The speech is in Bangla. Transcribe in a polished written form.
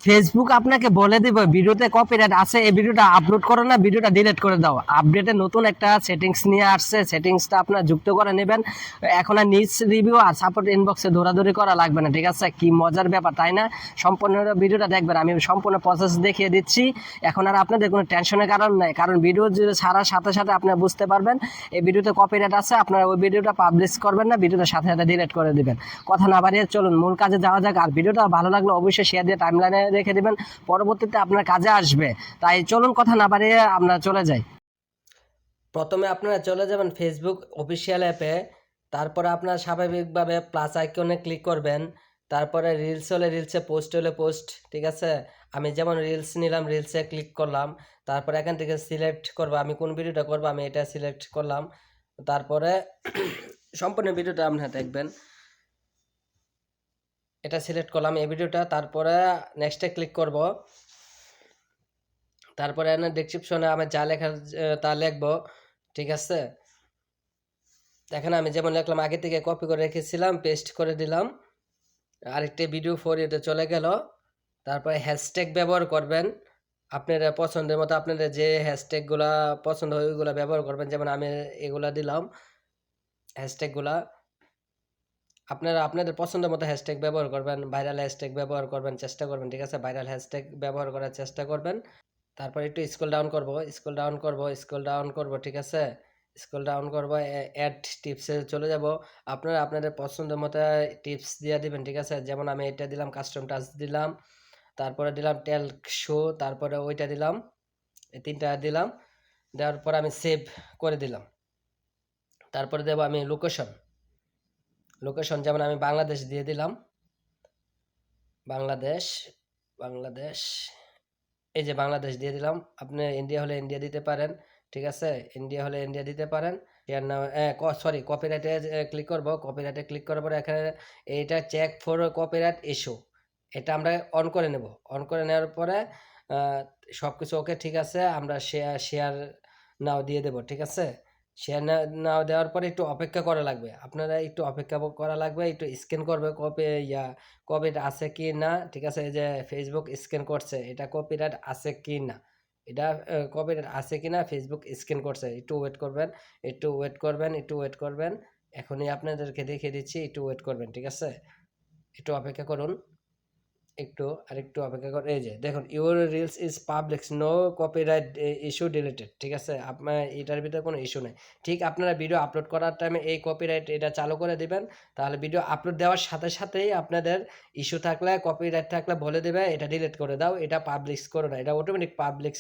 ফেসবুক আপনাকে বলে দিবে ভিডিওতে কপিরাইট আছে, এই ভিডিওটা আপলোড করো না, ভিডিওটা ডিলিট করে দাও। আপডেটে নতুন একটা সেটিংস নিয়ে আসছে, সেটিংসটা আপনার যুক্ত করে নেবেন। এখন আর নিজ রিভিউ আর সাপোর্ট ইনবক্সে দৌড়াদৌড়ি করা লাগবে না, ঠিক আছে? কি মজার ব্যাপার তাই না? সম্পূর্ণ ভিডিওটা দেখবেন, আমি সম্পূর্ণ প্রসেস দেখিয়ে দিচ্ছি। এখন আর আপনাদের কোনো টেনশনের কারণ নাই, কারণ ভিডিও ছাড়ার সাথে সাথে আপনি বুঝতে পারবেন এই ভিডিওতে কপিরাইট আছে, আপনারা ওই ভিডিওটা পাবলিশ করবেন না, ভিডিওটা সাথে সাথে ডিলিট করে দিবেন। কথা না বাড়িয়ে চলুন মূল কাজে যাওয়া যাক। আর ভিডিওটা ভালো লাগলে অবশ্যই শেয়ার দিয়ে টাইমলাইনে রেখে দিবেন, পরবর্তীতে আপনার কাজে আসবে। তাই চলুন কথা না বাড়িয়ে আমরা চলে যাই। প্রথমে আপনারা চলে যাবেন ফেসবুক অফিসিয়াল অ্যাপে, তারপরে আপনারা স্বাভাবিকভাবে প্লাস আইকনে ক্লিক করবেন, তারপরে রিলস হলে রিলসে, পোস্ট হলে পোস্ট, ঠিক আছে? আমি যেমন রিলস নিলাম, রিলসে ক্লিক করলাম, তারপরে এখান থেকে সিলেক্ট করবো আমি কোন ভিডিওটা করবো, আমি এটা সিলেক্ট করলাম। তারপরে সম্পূর্ণ ভিডিওটা আপনারা দেখবেন, এটা সিলেক্ট করলাম এই ভিডিওটা। তারপরে নেক্সটে ক্লিক করব, তারপরে এখানে ডেসক্রিপশনে আমি যা লেখার তা লিখবো, ঠিক আছে? এখানে আমি যেমন লিখলাম আগে থেকে কপি করে রেখেছিলাম, পেস্ট করে দিলাম, আরেকটি ভিডিও ফর ইউতে চলে গেল। তারপরে হ্যাশট্যাগ ব্যবহার করবেন আপনার পছন্দের মতো, আপনাদের যে হ্যাশট্যাগুলা পছন্দ হয় ওইগুলো ব্যবহার করবেন। যেমন আমি এগুলা দিলাম হ্যাশট্যাগুলা, আপনারা আপনাদের পছন্দের মতো হ্যাশট্যাগ ব্যবহার করবেন, ভাইরাল হ্যাশট্যাগ ব্যবহার করবেন, চেষ্টা করবেন, ঠিক আছে? ভাইরাল হ্যাশট্যাগ ব্যবহার করার চেষ্টা করবেন। তারপর একটু স্ক্রল ডাউন করব, স্ক্রল ডাউন করব, স্ক্রল ডাউন করব, ঠিক আছে? স্ক্রল ডাউন করব, অ্যাড টিপসে চলে যাব। আপনারা আপনাদের পছন্দের মতো টিপস দিয়ে দিবেন, ঠিক আছে? যেমন আমি এটা দিলাম, কাস্টম টাচ দিলাম, তারপরে দিলাম টেলক শো, তারপরে ওইটা দিলাম, এই তিনটা দিলাম। দেওয়ার পর আমি সেভ করে দিলাম। তারপরে দেব আমি লোকেশন, লোকেশন যেমন আমি বাংলাদেশ দিয়ে দিলাম, বাংলাদেশ, বাংলাদেশ, এই যে বাংলাদেশ দিয়ে দিলাম। আপনি ইন্ডিয়া হলে ইন্ডিয়া দিতে পারেন, ঠিক আছে? ইন্ডিয়া হলে ইন্ডিয়া দিতে পারেন। এর নাম সরি, কপিরাইটে ক্লিক করব, কপিরাইটে ক্লিক করার পরে এখানে এইটা চেক ফর কপিরাইট ইস্যু, এটা আমরা অন করে নেব। অন করে নেওয়ার পরে সব কিছু ওকে, ঠিক আছে? আমরা শেয়ার নাও দিয়ে দেব, ঠিক আছে? শেয়ার নাও দেওয়ার পরে একটু অপেক্ষা করা লাগবে, আপনারা একটু অপেক্ষা করা লাগবে, একটু স্ক্যান করবে কপিরাইট আছে কি না, ঠিক আছে? এই যে ফেসবুক স্ক্যান করছে, এটা কপিরাইট আছে কি না, এটা কপিরাইট আছে কি না ফেসবুক স্ক্যান করছে। একটু ওয়েট করবেন, একটু ওয়েট করবেন, একটু ওয়েট করবেন। এখনই আপনাদেরকে দেখিয়ে দিচ্ছি, একটু ওয়েট করবেন, ঠিক আছে? একটু অপেক্ষা করুন, একটু আরেকটু অপেক্ষা করুন। এই যে দেখুন, your reels is public, no copyright issue deleted, ঠিক আছে? আপনার এটার ভিতরে কোনো ইস্যু নেই। ঠিক আপনারা ভিডিও আপলোড করার টাইমে এই কপিরাইট এটা চালু করে দিবেন, তাহলে ভিডিও আপলোড দেওয়ার সাথে সাথেই আপনাদের ইস্যু থাকলে, কপিরাইট থাকলে বলে দেবে এটা ডিলিট করে দাও, এটা পাবলিশ করো না, এটা অটোমেটিক পাবলিশ